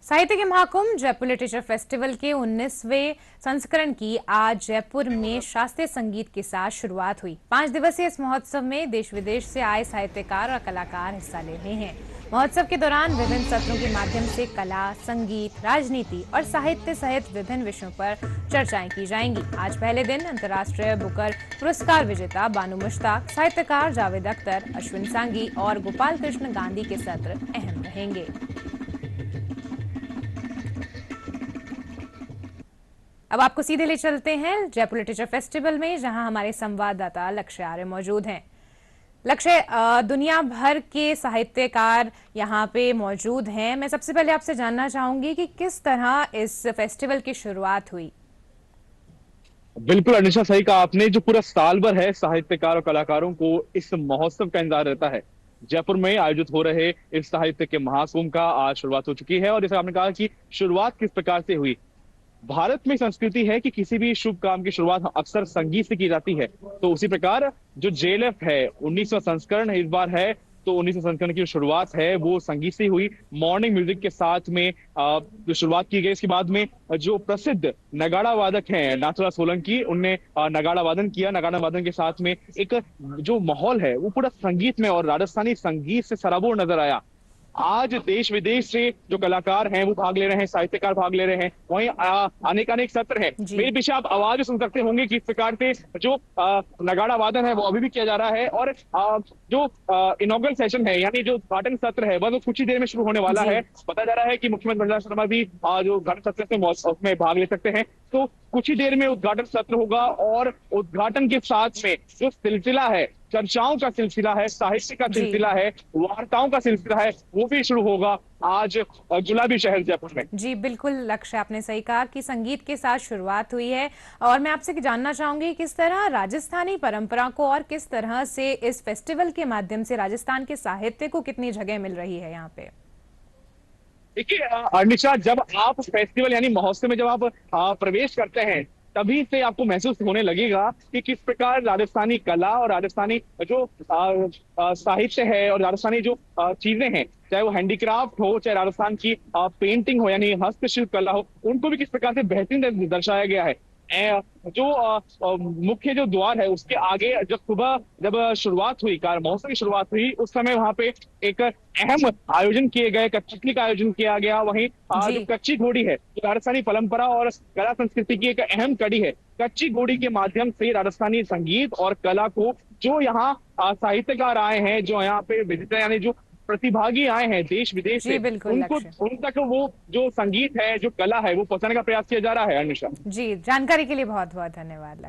साहित्य के Mahakumbh Jaipur literature festival के 19वें संस्करण की आज जयपुर में शास्त्रीय संगीत के साथ शुरुआत हुई। 5 दिवसीय इस महोत्सव में देश विदेश से आए साहित्यकार और कलाकार हिस्सा ले रहे हैं। महोत्सव के दौरान विभिन्न सत्रों के माध्यम से कला, संगीत, राजनीति और साहित्य सहित विभिन्न विषयों पर चर्चाएं की जाएंगी। आज पहले दिन अंतर्राष्ट्रीय बुकर पुरस्कार विजेता बानू मुश्ताक, साहित्यकार जावेद अख्तर, अश्विन सांगी और गोपाल कृष्ण गांधी के सत्र अहम रहेंगे। अब आपको सीधे ले चलते हैं जयपुर लिटरेचर फेस्टिवल में, जहां हमारे संवाददाता लक्ष्य आर्य मौजूद हैं। लक्ष्य, दुनिया भर के साहित्यकार यहां पे मौजूद हैं। मैं सबसे पहले आपसे जानना चाहूंगी कि किस तरह इस फेस्टिवल की शुरुआत हुई। बिल्कुल अनिशा, सही कहा आपने। जो पूरा साल भर है साहित्यकार और कलाकारों को इस महोत्सव का इंतजार रहता है। जयपुर में आयोजित हो रहे इस साहित्य के महाकुंभ का आज शुरुआत हो चुकी है। और जैसे आपने कहा कि शुरुआत किस प्रकार से हुई, भारत में संस्कृति है कि किसी भी शुभ काम की शुरुआत अक्सर संगीत से की जाती है। तो उसी प्रकार जो जेएलएफ है 19वां संस्करण इस बार है, तो 19वें संस्करण की जो शुरुआत है वो संगीत से हुई। मॉर्निंग म्यूजिक के साथ में जो शुरुआत की गई, इसके बाद में जो प्रसिद्ध नगाड़ा वादक हैं नाथुराम सोलंकी, उनने नगाड़ा वादन किया। नगाड़ा वादन के साथ में एक जो माहौल है वो पूरा संगीत में और राजस्थानी संगीत से सराबोर नजर आया। आज देश विदेश से जो कलाकार हैं वो भाग ले रहे हैं, साहित्यकार भाग ले रहे हैं। वहीं अनेक अनेक सत्र हैं। मेरे पीछे आप आवाज सुन सकते होंगे किस प्रकार से जो नगाड़ा वादन है वो अभी भी किया जा रहा है। और जो इनॉग्रल सेशन है, यानी जो उद्घाटन सत्र है, वह कुछ ही देर में शुरू होने वाला है। बताया जा रहा है कि मुख्यमंत्री प्रहलाद शर्मा भी जो उद्घाटन सत्र में भाग ले सकते हैं। तो कुछ ही देर में उद्घाटन सत्र होगा और उद्घाटन के साथ में जो सिलसिला है, चर्चाओं का सिलसिला है, साहित्य का सिलसिला है, वार्ताओं का सिलसिला है, वो भी शुरू होगा आज गुलाबी शहर जयपुर में। जी बिल्कुल लक्ष्य, आपने सही कहा कि संगीत के साथ शुरुआत हुई है। और मैं आपसे जानना चाहूंगी किस तरह राजस्थानी परंपरा को और किस तरह से इस फेस्टिवल के माध्यम से राजस्थान के साहित्य को कितनी जगह मिल रही है यहाँ पे। देखिए अनिशा, जब आप फेस्टिवल यानी महोत्सव में जब आप प्रवेश करते हैं, तभी से आपको महसूस होने लगेगा कि किस प्रकार राजस्थानी कला और राजस्थानी जो साहित्य है और राजस्थानी जो चीजें हैं, चाहे वो हैंडीक्राफ्ट हो, चाहे राजस्थान की पेंटिंग हो यानी हस्तशिल्प कला हो, उनको भी किस प्रकार से बेहतरीन दर्शाया गया है। जो मुख्य जो द्वार है उसके आगे जब सुबह जब शुरुआत हुई, कार महोत्सव की शुरुआत हुई, उस समय वहां पे एक अहम आयोजन किए गए, कठपुतली का आयोजन किया गया। वहीं जो कच्ची घोड़ी है, जो राजस्थानी परंपरा और कला संस्कृति की एक अहम कड़ी है, कच्ची घोड़ी के माध्यम से राजस्थानी संगीत और कला को जो यहाँ साहित्यकार आए हैं, जो यहाँ पे विजिटर यानी जो प्रतिभागी आए हैं देश विदेश से, उनको उन तक वो जो संगीत है, जो कला है, वो पहुंचाने का प्रयास किया जा रहा है। अनिशा जी, जानकारी के लिए बहुत बहुत धन्यवाद लक्ष्य।